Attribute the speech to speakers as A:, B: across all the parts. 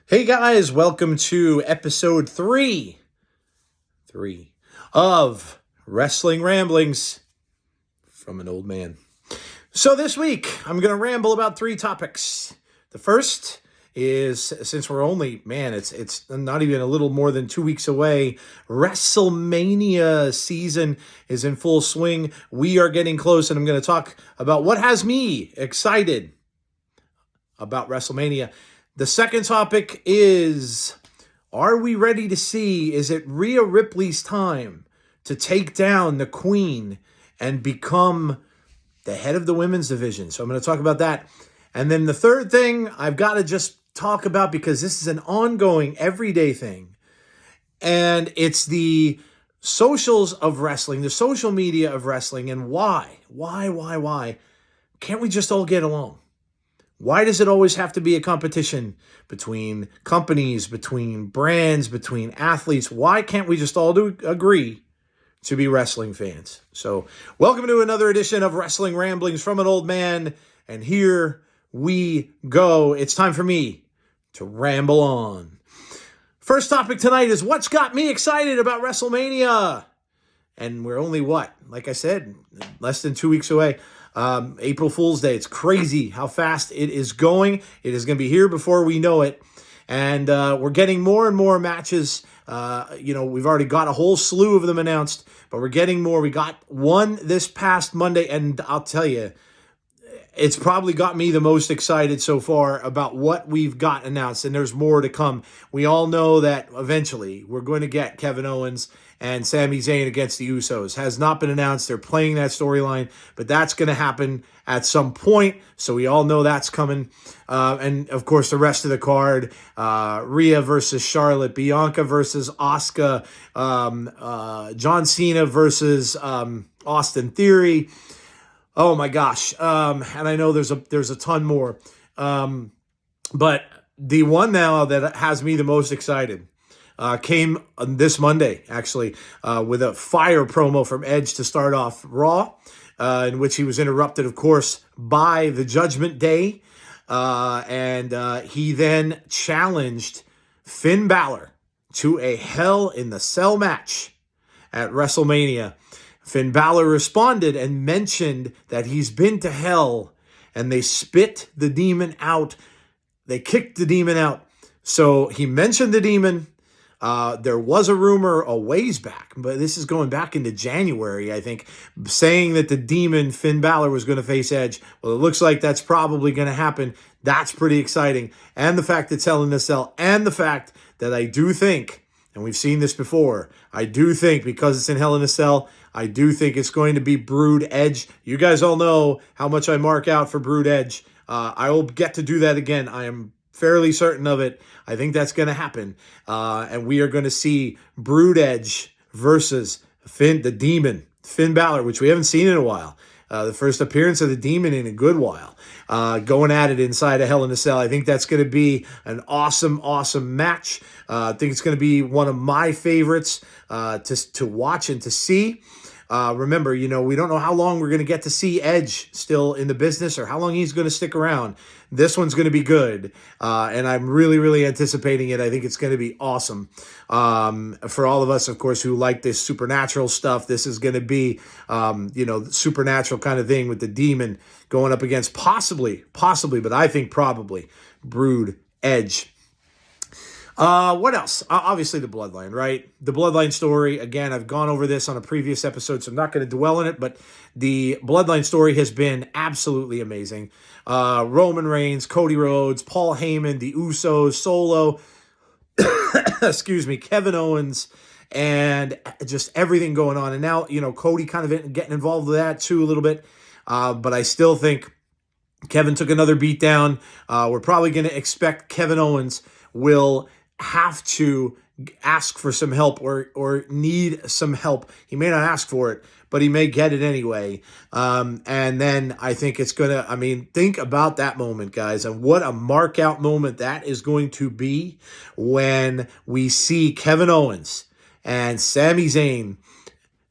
A: Hey guys, welcome to episode three of Wrestling Ramblings from an Old Man. So this week, I'm going to ramble about three topics. The first is, since we're only, it's not even a little more than 2 weeks away, WrestleMania season is in full swing. We are getting close, and I'm going to talk about what has me excited about WrestleMania. The second topic is, are we ready to see, is it Rhea Ripley's time to take down the Queen and become the head of the women's division? So I'm going to talk about that. And then the third thing I've got to just talk about, because this is an ongoing, everyday thing, and it's the socials of wrestling, the social media of wrestling, and why can't we just all get along? Why does it always have to be a competition between companies, between brands, between athletes? Why can't we just all agree to be wrestling fans? So, welcome to another edition of Wrestling Ramblings from an Old Man. And here we go. It's time for me to ramble on. First topic tonight is what's got me excited about WrestleMania. And we're only, like I said, less than 2 weeks away. April Fool's Day. It's crazy how fast it is going. It is going to be here before we know it. And we're getting more and more matches. We've already got a whole slew of them announced, but we're getting more. We got one this past Monday, and I'll tell you, it's probably got me the most excited so far about what we've got announced, and there's more to come. We all know that eventually we're going to get Kevin Owens and Sami Zayn against the Usos. Has not been announced. They're playing that storyline, but that's going to happen at some point, so we all know that's coming. And, of course, the rest of the card, Rhea versus Charlotte, Bianca versus Asuka, John Cena versus Austin Theory. Oh, my gosh. And I know there's a ton more. But the one now that has me the most excited came this Monday, actually, with a fire promo from Edge to start off Raw, in which he was interrupted, of course, by the Judgment Day. And he then challenged Finn Balor to a Hell in the Cell match at WrestleMania. Finn Balor responded and mentioned that he's been to hell, and they spit the demon out. They kicked the demon out. So he mentioned the demon. There was a rumor a ways back, but this is going back into January, I think, saying that the demon, Finn Balor, was going to face Edge. Well, it looks like that's probably going to happen. That's pretty exciting. And the fact it's Hell in a Cell, and the fact that I do think, and we've seen this before, I do think, because it's in Hell in a Cell, I do think it's going to be Brood Edge. You guys all know how much I mark out for Brood Edge. I will get to do that again. I am fairly certain of it. I think that's going to happen. And we are going to see Brood Edge versus the Demon, Finn Balor, which we haven't seen in a while. The first appearance of the Demon in a good while. Going at it inside a Hell in a Cell. I think that's going to be an awesome, awesome match. I think it's going to be one of my favorites to watch and to see. Remember, we don't know how long we're going to get to see Edge still in the business or how long he's going to stick around. This one's going to be good, and I'm really, really anticipating it. I think it's going to be awesome. For all of us, of course, who like this supernatural stuff, this is going to be, supernatural kind of thing with the demon going up against possibly, but I think probably Brood Edge. What else? Obviously the Bloodline, right? The Bloodline story, again, I've gone over this on a previous episode, so I'm not going to dwell on it, but the Bloodline story has been absolutely amazing. Roman Reigns, Cody Rhodes, Paul Heyman, the Usos, Solo, Kevin Owens, and just everything going on. And now, Cody kind of getting involved with that too a little bit, but I still think Kevin took another beat down. We're probably going to expect Kevin Owens will have to ask for some help or need some help. He may not ask for it, but he may get it anyway. And then I think it's going to, think about that moment, guys, and what a mark out moment that is going to be when we see Kevin Owens and Sami Zayn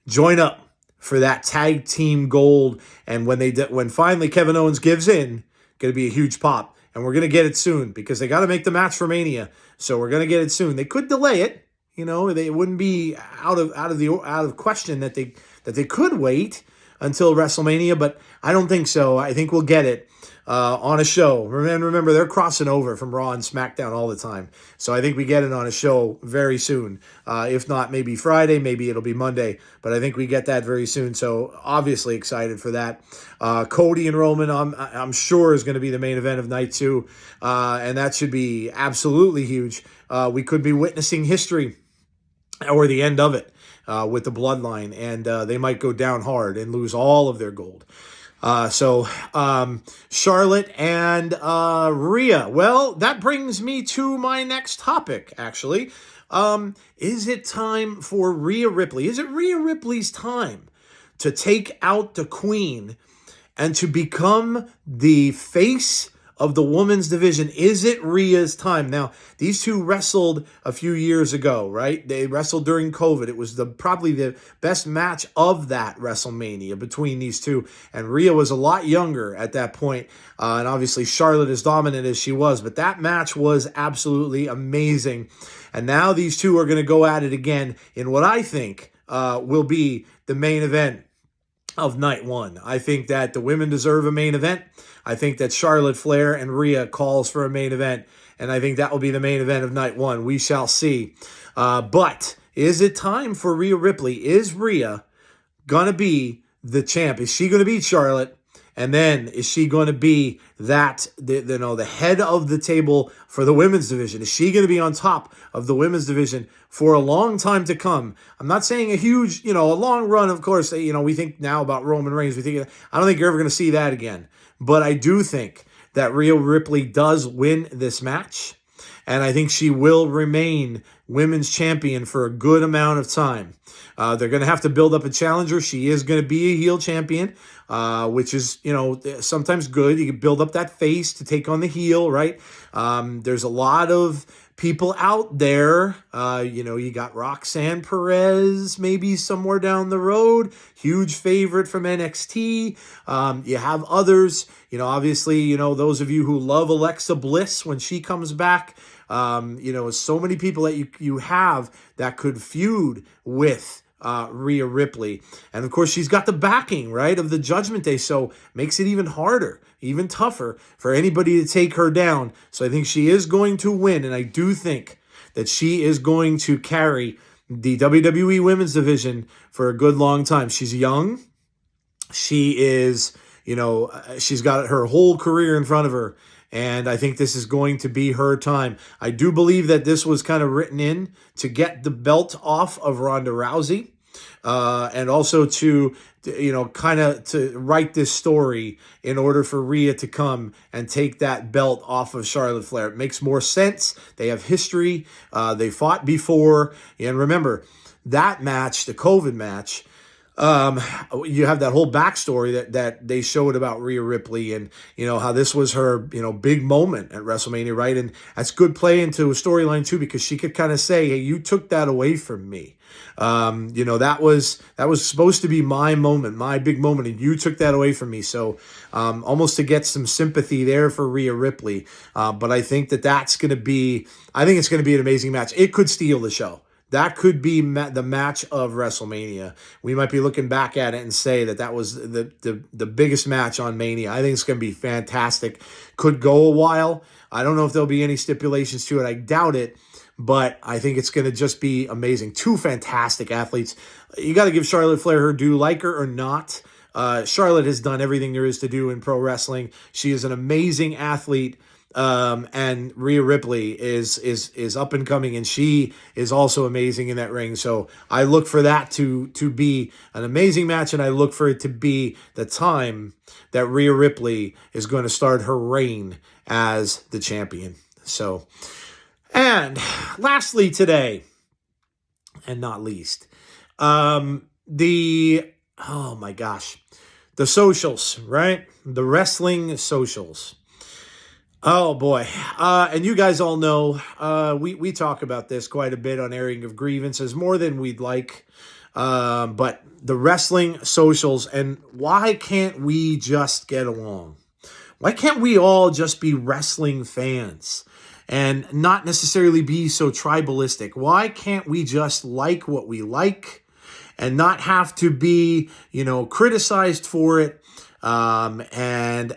A: join up for that tag team gold. And when finally Kevin Owens gives in, going to be a huge pop. and we're going to get it soon because they got to make the match for Mania. So we're going to get it soon. They could delay it. It wouldn't be out of question that they could wait until WrestleMania, but I don't think so. I think we'll get it on a show. Remember, they're crossing over from Raw and SmackDown all the time. So I think we get it on a show very soon. If not, maybe Friday, maybe it'll be Monday. But I think we get that very soon. So obviously excited for that. Cody and Roman, I'm sure, is going to be the main event of night 2. And that should be absolutely huge. We could be witnessing history or the end of it with the bloodline. And they might go down hard and lose all of their gold. So Charlotte and Rhea. Well, that brings me to my next topic, actually. Is it time for Rhea Ripley? Is it Rhea Ripley's time to take out the Queen and to become the face of the women's division? Is it Rhea's time? Now, these two wrestled a few years ago, right? They wrestled during COVID. It was probably the best match of that WrestleMania between these two. And Rhea was a lot younger at that point. And obviously Charlotte, as dominant as she was. But that match was absolutely amazing. And now these two are going to go at it again in what I think will be the main event of night 1. I think that the women deserve a main event. I think that Charlotte Flair and Rhea calls for a main event, and I think that will be the main event of night 1. We shall see. But is it time for Rhea Ripley? Is Rhea going to be the champ? Is she going to beat Charlotte? And then is she going to be the head of the table for the women's division? Is she going to be on top of the women's division for a long time to come? I'm not saying a huge, a long run, of course. We think now about Roman Reigns. I don't think you're ever going to see that again. But I do think that Rhea Ripley does win this match. And I think she will remain women's champion for a good amount of time. They're going to have to build up a challenger. She is going to be a heel champion, which is, sometimes good. You can build up that face to take on the heel, right? There's a lot of people out there. You got Roxanne Perez, maybe somewhere down the road. Huge favorite from NXT. You have others. Obviously, those of you who love Alexa Bliss when she comes back. So many people that you have that could feud with Rhea Ripley. And of course, she's got the backing, right, of the Judgment Day. So makes it even harder, even tougher for anybody to take her down. So I think she is going to win. And I do think that she is going to carry the WWE women's division for a good long time. She's young. She is, she's got her whole career in front of her. And I think this is going to be her time. I do believe that this was kind of written in to get the belt off of Ronda Rousey. And also to write this story in order for Rhea to come and take that belt off of Charlotte Flair. It makes more sense. They have history. They fought before. And remember, that match, the COVID match, you have that whole backstory that they showed about Rhea Ripley and, how this was her, big moment at WrestleMania, right? And that's good play into a storyline too, because she could kind of say, hey, you took that away from me. That was supposed to be my moment, my big moment, and you took that away from me. So, almost to get some sympathy there for Rhea Ripley. But I think that's going to be, it's going to be an amazing match. It could steal the show. That could be the match of WrestleMania. We might be looking back at it and say that was the biggest match on Mania. I think it's going to be fantastic. Could go a while. I don't know if there'll be any stipulations to it. I doubt it. But I think it's going to just be amazing. Two fantastic athletes. You got to give Charlotte Flair her due, like her or not. Charlotte has done everything there is to do in pro wrestling. She is an amazing athlete. And Rhea Ripley is up and coming, and she is also amazing in that ring. So I look for that to be an amazing match, and I look for it to be the time that Rhea Ripley is going to start her reign as the champion. So, and lastly today, and not least, the socials, right? The wrestling socials. Oh boy. And you guys all know, we talk about this quite a bit on Airing of Grievances, more than we'd like. But the wrestling socials, and why can't we just get along? Why can't we all just be wrestling fans and not necessarily be so tribalistic? Why can't we just like what we like and not have to be, criticized for it? And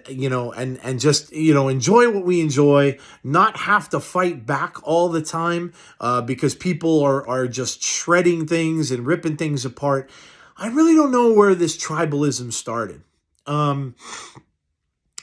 A: just, enjoy what we enjoy, not have to fight back all the time, because people are just shredding things and ripping things apart. I really don't know where this tribalism started.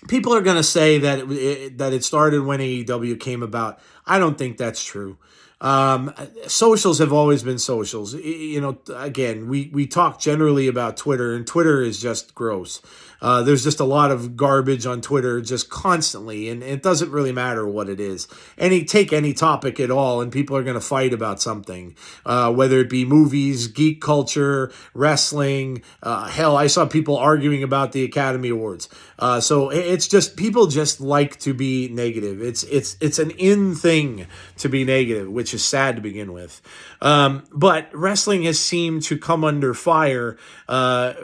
A: People are going to say that it started when AEW came about. I don't think that's true. Socials have always been socials. Again, we talk generally about Twitter, and Twitter is just gross. There's just a lot of garbage on Twitter just constantly, and it doesn't really matter what it is. Take any topic at all, and people are going to fight about something, whether it be movies, geek culture, wrestling. Hell, I saw people arguing about the Academy Awards. So it's just, people just like to be negative. It's an in thing to be negative, which is sad to begin with. But wrestling has seemed to come under fire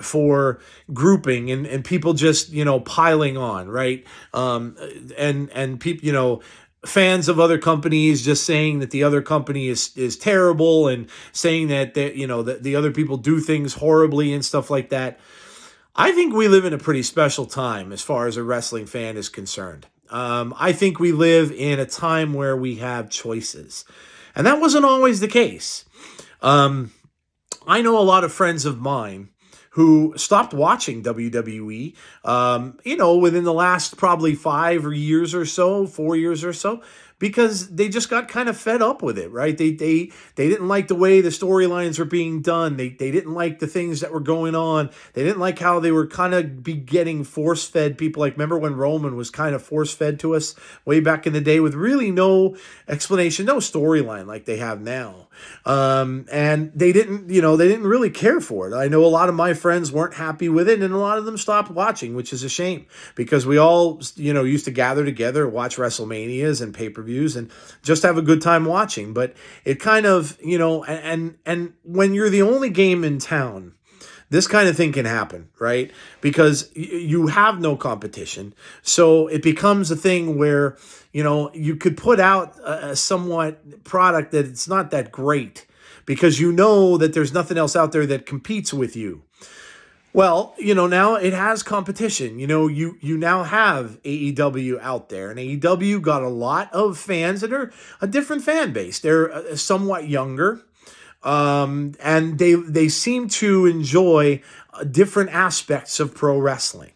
A: for grouping and people just, piling on, right? And people, fans of other companies just saying that the other company is terrible and saying that the other people do things horribly and stuff like that. I think we live in a pretty special time as far as a wrestling fan is concerned. I think we live in a time where we have choices. And that wasn't always the case. I know a lot of friends of mine who stopped watching WWE, within the last probably 4 years or so, because they just got kind of fed up with it, right? They didn't like the way the storylines were being done. They didn't like the things that were going on. They didn't like how they were kind of getting force-fed people. Like, remember when Roman was kind of force-fed to us way back in the day with really no explanation, no storyline like they have now. And they didn't really care for it. I know a lot of my friends weren't happy with it, and a lot of them stopped watching, which is a shame, because we all, used to gather together, watch WrestleManias and pay-per-views and just have a good time watching. But it kind of, and when you're the only game in town, this kind of thing can happen, right? Because you have no competition. So it becomes a thing where, you could put out a somewhat product that it's not that great because that there's nothing else out there that competes with you. Well, now it has competition. You now have AEW out there, and AEW got a lot of fans that are a different fan base. They're somewhat younger. And they seem to enjoy different aspects of pro wrestling.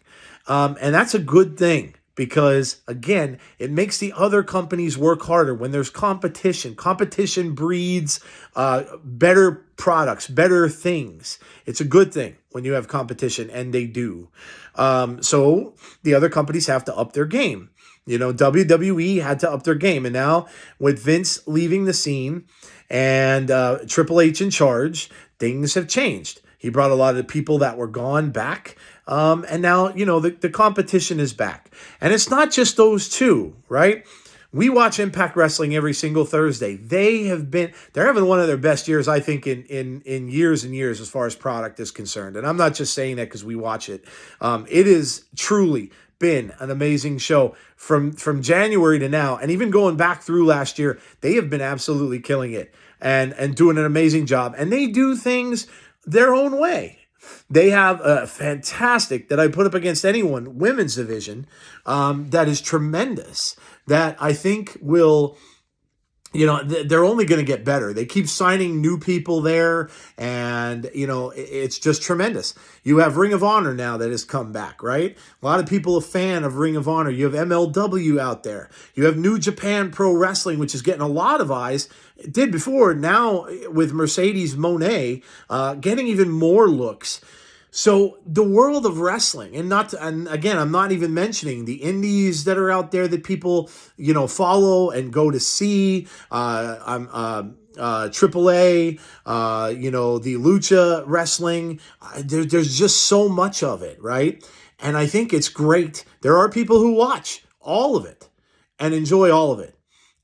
A: And that's a good thing because, again, it makes the other companies work harder. When there's competition, competition breeds better products, better things. It's a good thing when you have competition, and they do. So the other companies have to up their game. WWE had to up their game. And now with Vince leaving the scene and Triple H in charge, things have changed. He brought a lot of people that were gone back. And now, the competition is back. And it's not just those two, right? We watch Impact Wrestling every single Thursday. They're having one of their best years, I think, in years and years as far as product is concerned. And I'm not just saying that because we watch it. It is truly been an amazing show from January to now, and even going back through last year. They have been absolutely killing it and doing an amazing job. And they do things their own way. They have a fantastic, that I put up against anyone, women's division that is tremendous, that I think will, they're only going to get better. They keep signing new people there, and, it's just tremendous. You have Ring of Honor now that has come back, right? A lot of people are a fan of Ring of Honor. You have MLW out there. You have New Japan Pro Wrestling, which is getting a lot of eyes. It did before. Now with Mercedes Moné getting even more looks. So the world of wrestling, and again, I'm not even mentioning the indies that are out there that people, follow and go to see. AAA, the Lucha Wrestling. There's just so much of it, right? And I think it's great. There are people who watch all of it and enjoy all of it.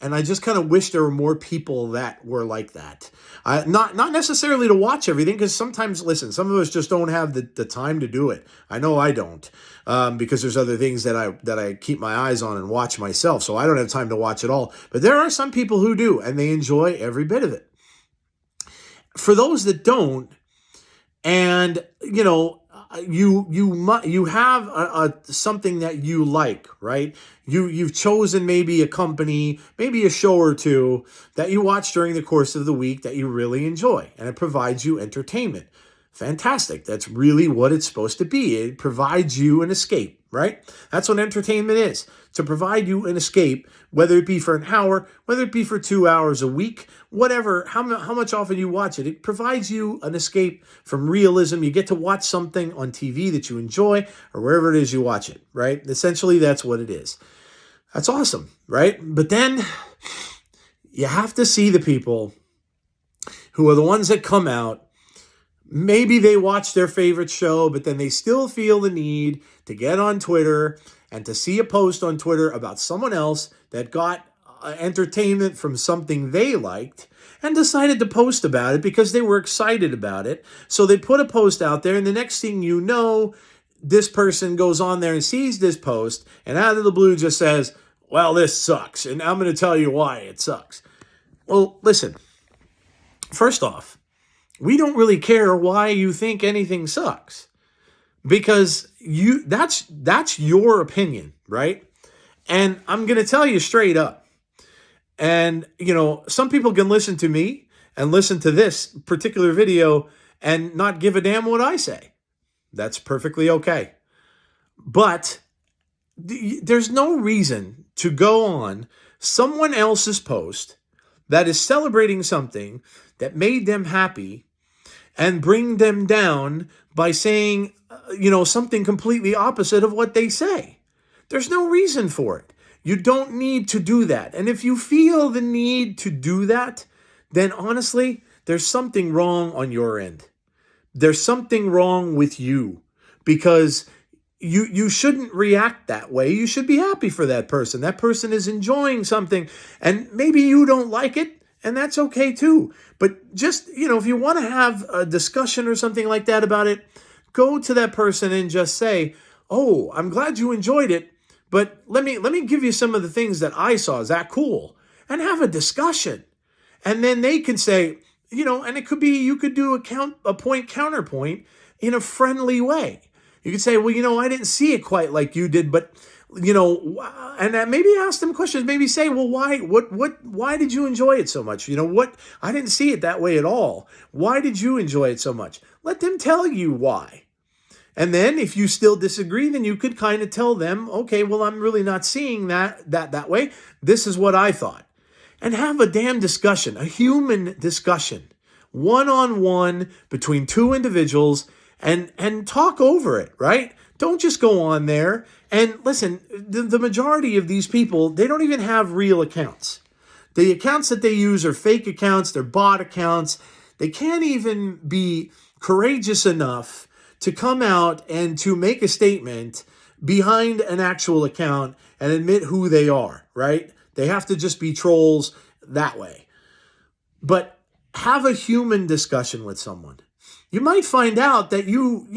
A: And I just kind of wish there were more people that were like that. Not necessarily to watch everything, because sometimes, listen, some of us just don't have the time to do it. I know I don't, because there's other things that I keep my eyes on and watch myself. So I don't have time to watch it all. But there are some people who do, and they enjoy every bit of it. For those that don't, and you have a something that you like, right? You've chosen maybe a company, maybe a show or two that you watch during the course of the week that you really enjoy, and it provides you entertainment. Fantastic. That's really what it's supposed to be. It provides you an escape, right? That's what entertainment is. To provide you an escape, whether it be for an hour, whether it be for 2 hours a week, whatever, how much often you watch it. It provides you an escape from realism. You get to watch something on TV that you enjoy, or wherever it is you watch it, right? Essentially, that's what it is. That's awesome, right? But then you have to see the people who are the ones that come out. Maybe they watch their favorite show, but then they still feel the need to get on Twitter and to see a post on Twitter about someone else that got entertainment from something they liked and decided to post about it because they were excited about it. So they put a post out there, and the next thing you know, this person goes on there and sees this post and out of the blue just says, well, this sucks, and I'm going to tell you why it sucks. Well, listen, first off, we don't really care why you think anything sucks, because that's your opinion, right? And I'm going to tell you straight up. And, some people can listen to me and listen to this particular video and not give a damn what I say. That's perfectly okay. But there's no reason to go on someone else's post that is celebrating something that made them happy and bring them down by saying, something completely opposite of what they say. There's no reason for it. You don't need to do that. And if you feel the need to do that, then honestly, there's something wrong on your end. There's something wrong with you, because you shouldn't react that way. You should be happy for that person. That person is enjoying something, and maybe you don't like it, and that's okay too. But just, if you want to have a discussion or something like that about it, go to that person and just say, oh, I'm glad you enjoyed it, but let me give you some of the things that I saw. Is that cool? And have a discussion. And then they can say, and it could be, you could do a point counterpoint in a friendly way. You could say, well, I didn't see it quite like you did, but, and maybe ask them questions. Maybe say, well, why did you enjoy it so much? I didn't see it that way at all. Why did you enjoy it so much? Let them tell you why. And then if you still disagree, then you could kind of tell them, okay, well, I'm really not seeing that way. This is what I thought. And have a damn discussion, a human discussion, one-on-one between two individuals, and talk over it, right? Don't just go on there. And listen, the majority of these people, they don't even have real accounts. The accounts that they use are fake accounts. They're bot accounts. They can't even be courageous enough to come out and to make a statement behind an actual account and admit who they are, right? They have to just be trolls that way. But have a human discussion with someone. You might find out that you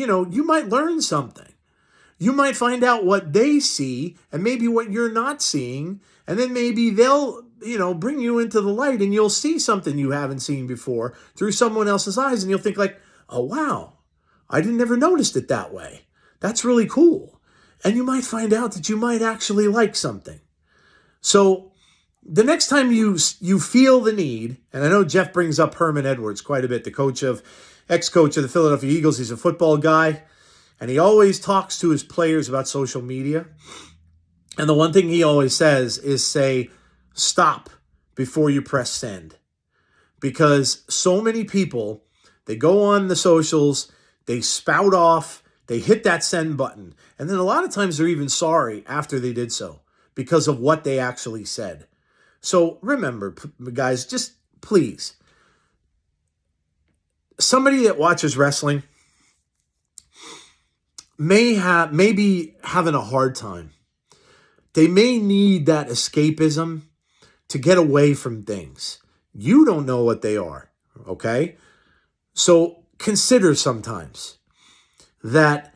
A: might learn something. You might find out what they see and maybe what you're not seeing. And then maybe they'll, bring you into the light, and you'll see something you haven't seen before through someone else's eyes. And you'll think like, oh, wow, I didn't ever notice it that way. That's really cool. And you might find out that you might actually like something. So the next time you feel the need, and I know Jeff brings up Herman Edwards quite a bit, the ex-coach of the Philadelphia Eagles. He's a football guy, and he always talks to his players about social media. And the one thing he always says is say, stop before you press send. Because so many people, they go on the socials, they spout off, they hit that send button. And then a lot of times they're even sorry after they did so because of what they actually said. So remember, guys, just please, somebody that watches wrestling may be having a hard time. They may need that escapism to get away from things. You don't know what they are, okay? So consider sometimes that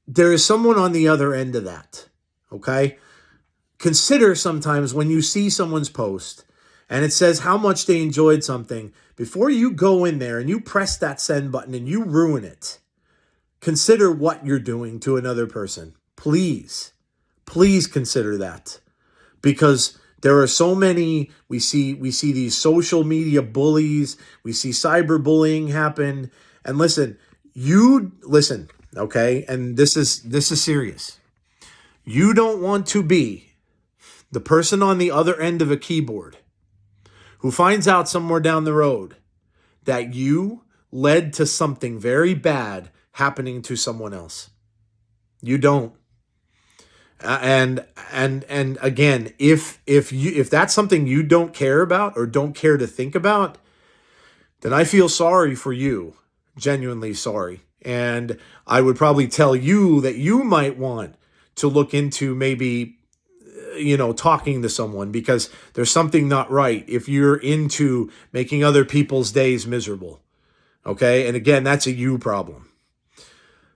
A: there is someone on the other end of that, okay? Consider sometimes when you see someone's post and it says how much they enjoyed something, before you go in there and you press that send button and you ruin it, consider what you're doing to another person. Please, please consider that. Because there are so many, we see these social media bullies, we see cyberbullying happen. And listen, okay? And this is serious. You don't want to be the person on the other end of a keyboard who finds out somewhere down the road that you led to something very bad happening to someone else. You don't. And again, if that's something you don't care about or don't care to think about, then I feel sorry for you, genuinely sorry. And I would probably tell you that you might want to look into maybe talking to someone, because there's something not right if you're into making other people's days miserable. Okay? And again, that's a you problem.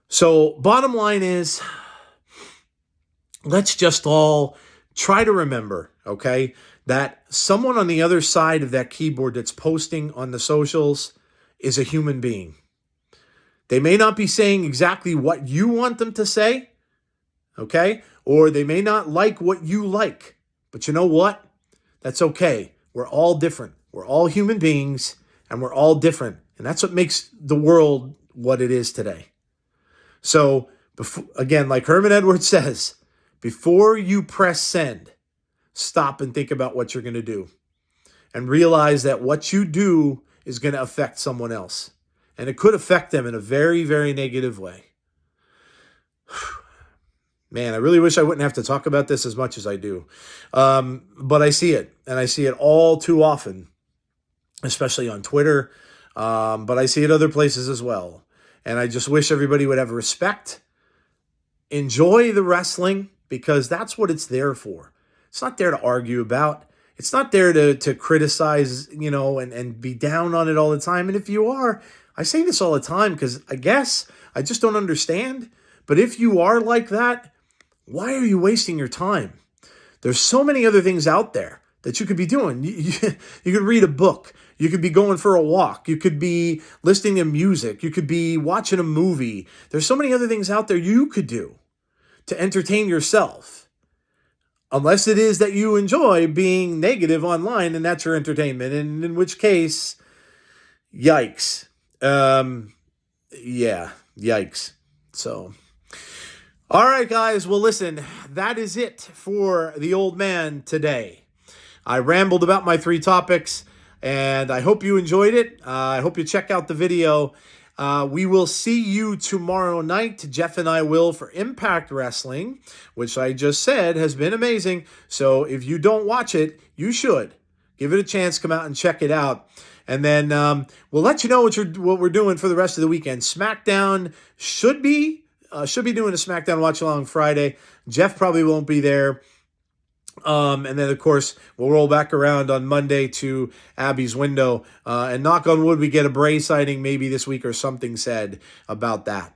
A: So bottom line is, let's just all try to remember, okay, that someone on the other side of that keyboard that's posting on the socials is a human being. They may not be saying exactly what you want them to say, okay? Or they may not like what you like. But you know what? That's okay. We're all different. We're all human beings, and we're all different. And that's what makes the world what it is today. So, again, like Herman Edwards says, before you press send, stop and think about what you're going to do. And realize that what you do is going to affect someone else. And it could affect them in a very, very negative way. Man, I really wish I wouldn't have to talk about this as much as I do. But I see it, and I see it all too often, especially on Twitter. But I see it other places as well. And I just wish everybody would have respect. Enjoy the wrestling, because that's what it's there for. It's not there to argue about. It's not there to criticize, and be down on it all the time. And if you are, I say this all the time because I guess I just don't understand. But if you are like that, why are you wasting your time? There's so many other things out there that you could be doing. You could read a book. You could be going for a walk. You could be listening to music. You could be watching a movie. There's so many other things out there you could do to entertain yourself. Unless it is that you enjoy being negative online and that's your entertainment. And in which case, yikes. Yikes. So... all right, guys. Well, listen, that is it for the old man today. I rambled about my 3 topics, and I hope you enjoyed it. I hope you check out the video. We will see you tomorrow night. Jeff and I will, for Impact Wrestling, which I just said has been amazing. So if you don't watch it, you should. Give it a chance. Come out and check it out. And then we'll let you know what we're doing for the rest of the weekend. SmackDown should be doing a SmackDown watch along Friday. Jeff probably won't be there. And then, of course, we'll roll back around on Monday to Abby's window. And knock on wood, we get a Bray sighting maybe this week or something said about that.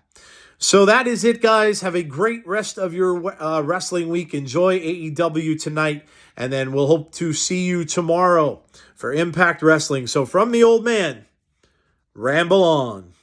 A: So that is it, guys. Have a great rest of your wrestling week. Enjoy AEW tonight. And then we'll hope to see you tomorrow for Impact Wrestling. So from the old man, ramble on.